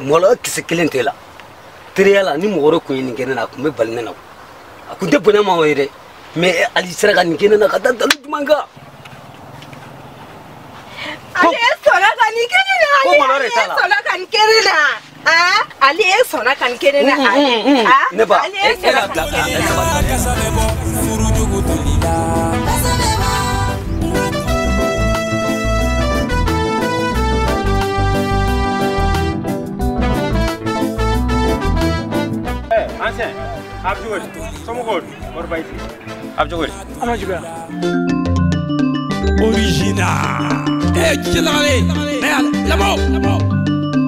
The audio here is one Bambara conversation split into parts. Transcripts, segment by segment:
molo kisi kelen tela triala ni moro ko yin ngene na ko me balne na ko de bona ma wayre me ali sira kan ngene na kata dalu jumanga ali sola kan ngene na ko molo re tala sola kan ngene na ali sola kan ngene na ne ba Ancien, Abdul, sama gol, berbaik. Abdul. Ama juga. Original. Excellent. Là-bas.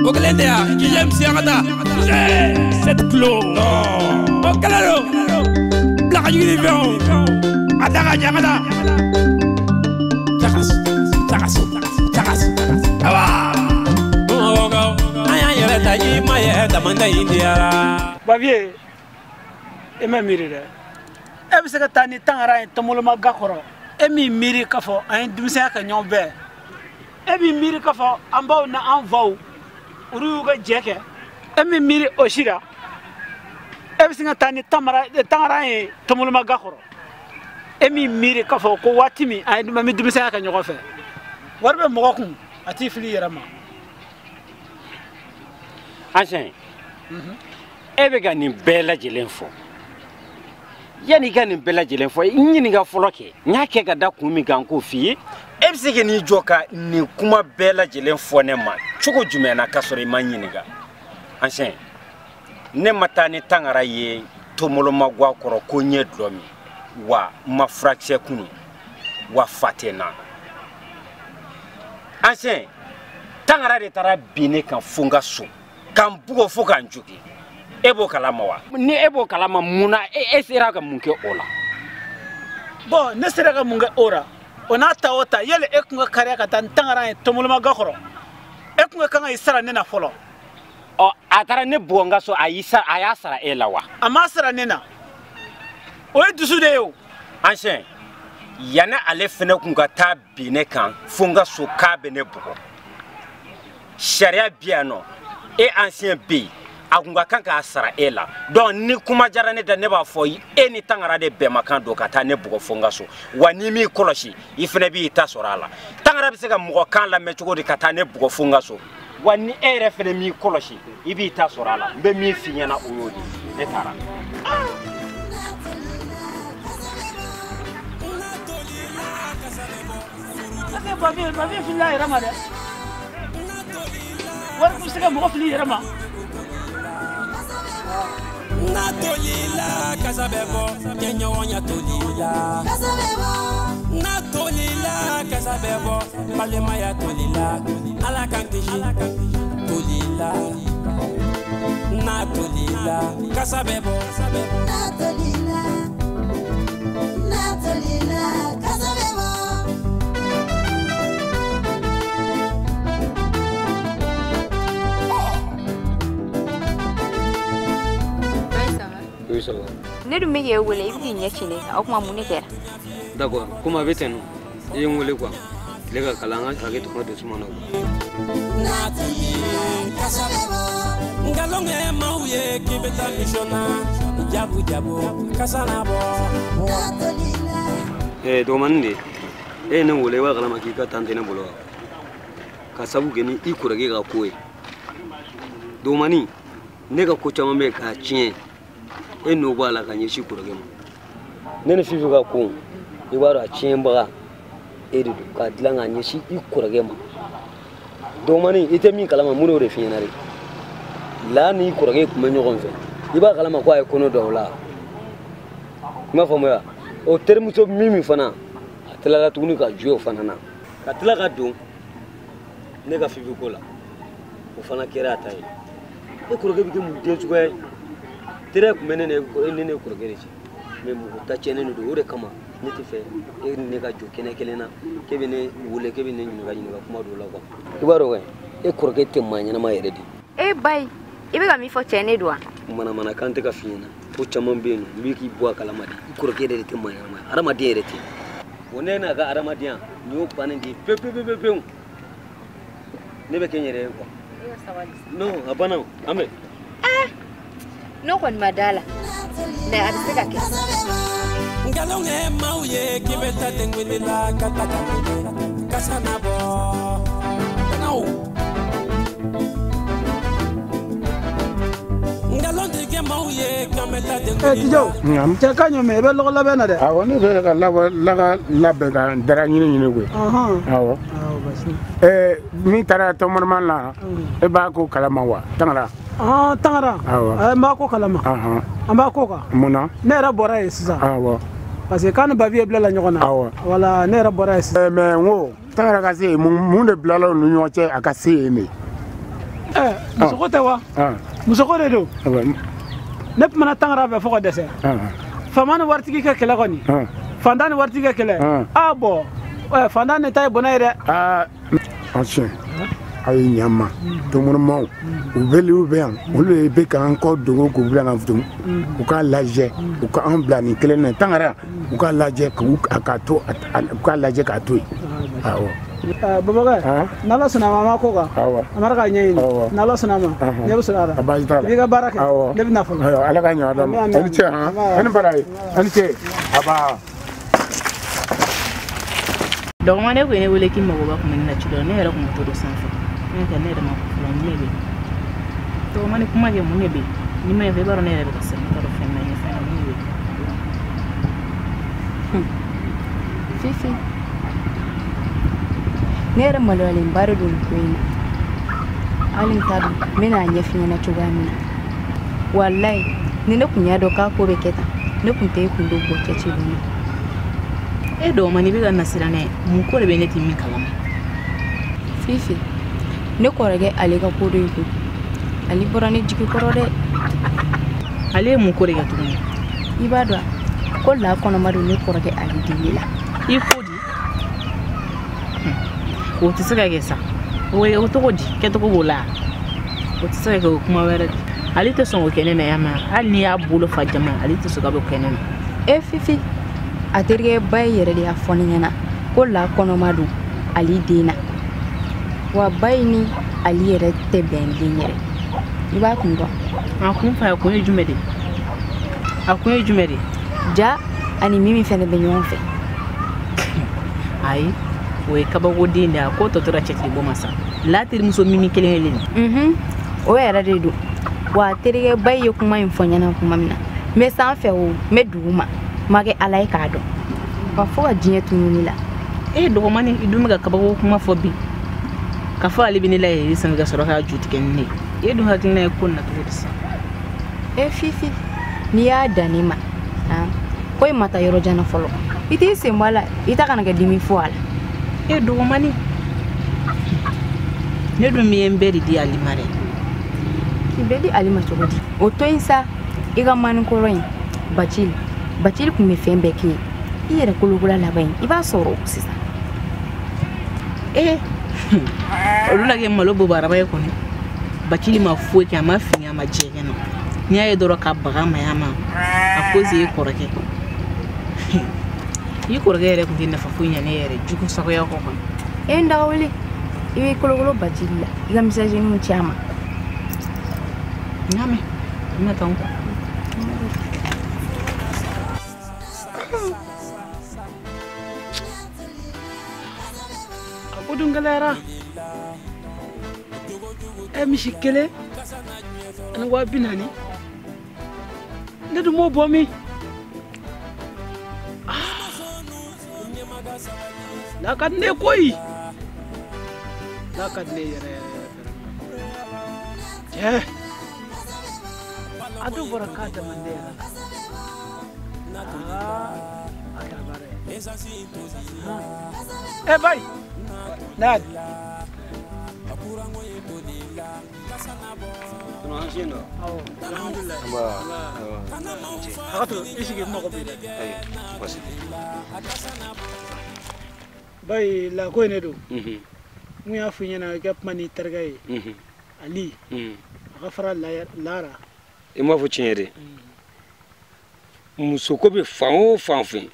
Au calendrier, qui j'aime si Arada. Cette clos. Au calendrier. Blague du vent. Adara. Chakas. Awa. Bavier. E ma miri de e bi se ka taa ni tangara tomoloma gakoro e mi miri ka fɔ an dumisɛnya ka ɲɔgɔn bɛɛ e bi miri ka fɔ an baw na an faw olu y'u ka jɛ kɛ e mi miri o si la e bi se ka taa ni tangara ye tomoloma gakoro e mi miri ka fɔ ko waati min an mi dumisɛnya ka ɲɔgɔn fɛ wari bɛ mɔgɔ kun a t'i fili yɛrɛ ma Ancien. E bɛ ka nin bɛɛ lajɛlen fɔ yani ka nin bɛɛ lajɛlen fɔ i ɲininka fɔlɔ kɛ n y'a kɛ ka da kun min kan k'o f'i ye e bɛ se ka n'i jɔ ka nin kuma bɛɛ lajɛlen fɔ ne ma cogo jumɛn na k'a sɔrɔ i ma ɲininka Ancien ne ma taa ni tangara ye tomoloma gwa kɔrɔ ko ɲɛ dulɔ min wa ma furakisɛ kunu wa fa tɛ n na Ancien tangara de taara bin ne kan fo n ka so k'an bugɔ fo k'an jogin e b'o kalama wa ni e b'o kalama mun na e sera ka mun kɛ o la bon ne sera ka mun kɛ o la o n'a ta o ta yali e kun ka kariya ka taa tangara ye tomoloma gakoro e kun ka kan ka i sara ne na fɔlɔ ɔ a taara ne bugɔ n ka so a y'a sara e la wa a ma sara ne na o ye dusu de ye o Ancien yanni ale fɛnɛ kun ka taa bin ne kan fo n ka so k'a bɛ ne bugɔ sariya bi yan nɔ e Ancien bɛ yen a kun ka kan k'a sara e la donc ni kuma diyara ne da ne b'a fɔ e ni tangara de bɛnmakan don ka taa ne bugɔ fo n ka so wa n'i m'i kɔlɔsi i fɛnɛ b'i ta sɔrɔ a la tangara bɛ se ka mɔgɔ kan lamɛn cogo di ka taa ne bugɔ fo n ka so wa ni e yɛrɛ fɛnɛ m'i kɔlɔsi i b'i ta sɔrɔ a la n bɛ min f'i ɲɛna o y'o de ne taara Bavier fili a yɛrɛ ma dɛ wari kun se ka mɔgɔ fili yɛrɛ ma Natolila kasabebo kenyonya tolila Natolila kasabebo palema ya tolila ala kankishi tolila Natolila kasabebo Natolila kasabebo Ne dun bɛ k'e wele i bɛ k'i ɲɛ cilen o kuma mun de kɛra d'accord kuma bɛ ten no i ye n wele quoi tile ka kalan an ka hakɛ to kuma don suma na ngalonge mau ye k'i bɛ taa mission na jabu kasana bɔ dɔgɔmanin de e ye ne wele i b'a kalama k'i ka tan tɛ ne bolo wa ka sabu kɛ ni i kɔrɔkɛ ka ko ye dɔgɔmanin ne ka ko caman bɛ yen k'a tiɲɛ e n'o b'a la ka ɲɛsin kɔrɔkɛ ma ne ni Fifi ka ko i b'a dɔn a tiɲɛbaga e de don k'a dilan k'a ɲɛsin i kɔrɔkɛ ma dɔgɔmanin i tɛ min kalama mun de y'o de f'i ɲɛna de la ni i kɔrɔkɛ tun bɛ ɲɔgɔn fɛ i b'a kalama ko a ye kɔnɔ dɔn o la i m'a faamuya o terimuso min fana a tilala tuguni ka jɔ o fana na ka tila ka don ne ka Fifi ko la o fana kɛra a ta ye e kɔrɔkɛ bɛ kɛ mun den suguya ye tere kun bɛ ne ne kɔrɔkɛ de cɛ mais mɔgɔ ta cɛnnen don o de kama ne tɛ fɛ e ni ne ka jɔ kɛnɛ kelen na k'e bɛ ne wele k'e bɛ ne ɲininka kuma dɔw la quoi i b'a dɔn e kɔrɔkɛ tɛ maa ɲɛnama yɛrɛ de e bayi i bɛ ka min fɔ cɛ ne don wa manamanakan tɛ ka f'i ɲɛna ko caman bɛ yen nɔ n bɛ k'i bɔ a kalama de i kɔrɔkɛ yɛrɛ de tɛ maa ɲɛnama ye hadamaden yɛrɛ tɛ o ne n'a ka hadamadenya nin y'o bannen de ye pewu pewu ne bɛ kɛ n yɛrɛ ye quoi Non, a banna an bɛ. N'o kɔni ma da la mais a bɛ se ka kɛ. Ngalon ye maaw ye k'i bɛ taa denkuli la ka taa kasa na bɔ. Ngalon tigɛ maaw ye k'an bɛ taa denkuli la. Cɛ ka ɲɔ mɛ i bɛ lɔgɔ labɛn na dɛ. Awɔ ne bɛ ka labɛn ka dara ɲini koyi. Awɔ. Min taara tɔmɔrɔman na e b'a ko kalama wa Tangara. Tangara. Awɔ. N b'a ko kalama. An b'a ko kan. Mun na? Ne yɛrɛ bɔra yen sisan. Awɔ. Parce que kan ni Babi ye bila la ɲɔgɔn na. Awɔ. Wala ne yɛrɛ bɔra yen sisan. Mais n ko Tangara ka se yen mun de bilala u ni ɲɔgɔn cɛ a ka se yen de. Musoko tɛ wa? Musoko de don. Ne kumana Tangara fɛ fo ka dɛsɛ. Faama ni waritigi kɛ kɛlɛ kɔni. Fantan ni waritigi kɛ kɛlɛ. Bon fantan ne ta ye bɔnɛ ye dɛ. Ancien a ye ɲama tɔmɔrɔmaw u bɛ yan olu bɛ k'an kɔ dogo k'u bila ka tugun u k'a lajɛ u ka an bila nin kelen na Tangara u k'a lajɛ u k'a lajɛ k'a to yen. Awɔ. Bamakɔ n'Ala sɔnna a ma an b'a ko kan. An b'a ka ɲɛɲini n'Ala sɔnna a ma ɲɛ bɛ sɔrɔ a la. A baasi t'a la. I ka baara kɛ ne bɛ nafolo. Ala ka ɲɛ d'a ma. A ni ce a ni baraji a ni ce a b'a. Dɔgɔma ne ko ne wele k'i mago b'a kun bɛ ne la ci dɔ ne yɛrɛ kun to do sanfɛ ne tɛ ne yɛrɛ ma fɔlɔ mun ne bɛ dɔgɔma ne kuma kɛ mun ne bɛ ni ma ye fɛ i b'a dɔn ne yɛrɛ bɛ ka sɛnɛ ka dɔn fɛn na ɲɛ fɛn na mun ne bɛ Fifi ne yɛrɛ maloyalen ba de don ko in na hali n t'a dɔn n bɛna a ɲɛf'i ɲɛna cogoya min na walayi ni ne kun y'a dɔn k'a ko bɛ kɛ tan ne kun tɛ e kun don bɔ kɛ ci don e dɔgɔma ni bɛ ka na siran ne mun ko de bɛ ne tɛ min kalama Fifi ne kɔrɔkɛ ale ka ko dɔ in ko ale bɔra ne jigi kɔrɔ dɛ ale ye mun ko de kɛ tuguni i b'a dɔn ko la kɔnɔma don ne kɔrɔkɛ ale deli la i ko di o tɛ se ka kɛ sa o tɔgɔ di kɛcogo b'o la o tɛ se ka kɛ o kuma wɛrɛ di ale tɛ sɔn k'o kɛ ne na yan ma hali n'i y'a bolo fa jama ale tɛ sɔn ka bɛ kɛ ne na Fifi a terikɛ ba ye yɛrɛ de y'a fɔ ne ɲɛna ko la kɔnɔma don ale den na wa ba ye ni ale yɛrɛ tɛ bɛn den yɛrɛ i b'a kun dɔn a kun fa a kun ye jumɛn de a kun ye jumɛn de ja ani Mimi fɛnɛ bɛ ɲɔgɔn fɛ ayi o ye kabako den de a ko tɔ tora cɛtiri bɔ ma sa la terimuso Mimi kelen kelen o yɛrɛ de don wa terikɛ ba ye kuma in fɔ ɲɛna kuma min na n bɛ sanfɛ o n bɛ dugu ma ma kɛ ala ye k'a dɔn wa fo ka diɲɛ tununi la dɔgɔmani i dun bɛ ka kabako kuma fɔ bi ka fɔ ale bɛ ne la yɛrɛ sanfɛ ka sɔrɔ k'a ju tigɛ ni ne ye dun hakilina ye ko na cogo di sa Fifi n'i y'a dan ne ma ko i ma taa yɔrɔ jan na fɔlɔ i t'i sen bɔ a la i ta kana kɛ dimi fɔ a la dɔgɔmani ne dun mi ye n bɛɛ de di ale ma dɛ i bɛ di ale ma cogo di o to in sa i ka manikɔrɔ in Bacili kun bɛ fɛn bɛɛ kɛ i yɛrɛ kolokola laban in i b'a sɔrɔ sisan olu la kɛ malo bobaraba ye kɔni Bacili ma foyi kɛ a ma fini a ma jɛgɛ na n'i y'a ye dɔrɔn ka baga maya ma a cause ye kɔrɔkɛ i kɔrɔkɛ yɛrɛ kun tɛ nafa foyi ɲɛ ne yɛrɛ jugu sagoya kɔ kan n dagawuli i bɛ kolokolo Bacili la i ka misɛnninw ci a ma n y'a mɛn n bɛna taa n kɔ o dun gɛlɛyara misi kelen ani 40,000 ne dun m'o bɔ min n'a ka di ne koyi n'a ka di ne yɛrɛ cɛ a dun fɔra k'a dama ne yɛrɛ la a kɛra baara ye bayi Nad. Bayi la ko ne do. Mun y'a fɔ ɲɛna i ka kuma ni terikɛ ye. Ali. A ka fara Lara. I m'a fɔ tiɲɛ dɛ. Muso ko bɛ fan o fan fɛ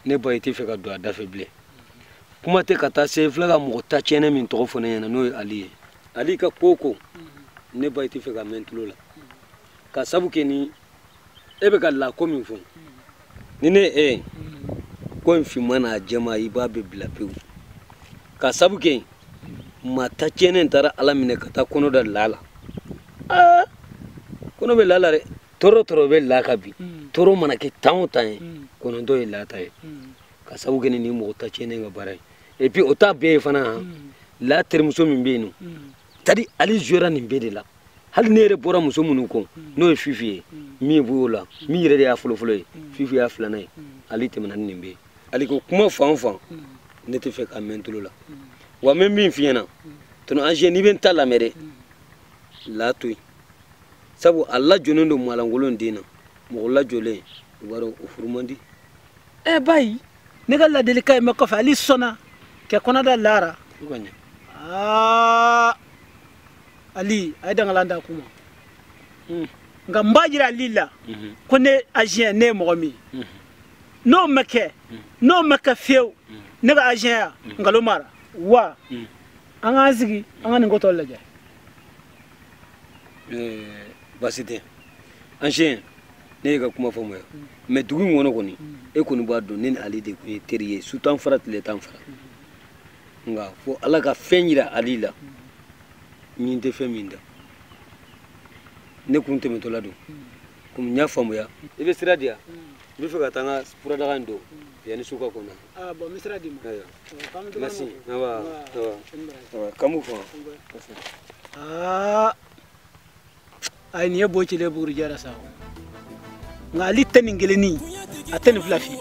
ne ba i tɛ fɛ ka don a da fɛ bilen. Kuma tɛ ka taa se filɛ ka mɔgɔ ta tiɲɛnen min tɔgɔ fɔ ne ɲɛna n'o ye Ali ye. ali ka koko ne ba iti fe ka mentulo la ka sabu ke ni ebe ka la ko min fo ni ne ko en fi mana jama yi ba be bila pew ka sabu ke mata chenen tara ala mine kata kono da lala kono be lala re toro be la ka bi toro mana ke tan kono do e la ta e ka sabu ke ni mo ta chenen ga bare et puis ota be fana la termuso min be no tadi ali jora ni be de la hal nere bora muso munu ko no fifi mi buula mi rede ya folo fifi ya flana ali temana ni be ali ko kuma fan ne te fe ka mentulo la wa même min fiena tono anje ni ben tala mere la tuy sabu alla jonondo malangolon dina mo la jole waro furmandi bay ne galla delikay makko fa ali sona ke konada lara gonya ali ay dangalanda kuma nga mbajira lilla ko ne agent ne mo mi no make few ne ga agent ngalo mara wa anga zigi anga ngoto laje basite agent ne ga kuma fo mo mais dugu ngono ko ni e ko ni ba do ne ali de ko teriye sutan farat le tan farat nga fo ala ka fenyira ali la nyinte feminda ne kunte metola do kum nya famu ya ibe siradia bi fe ka tanga pura daga ndo yani suka kona bon misra di ma merci nawa kamu fo ay ni bo ci le buru jara sa nga ali tani ngeleni atani flafi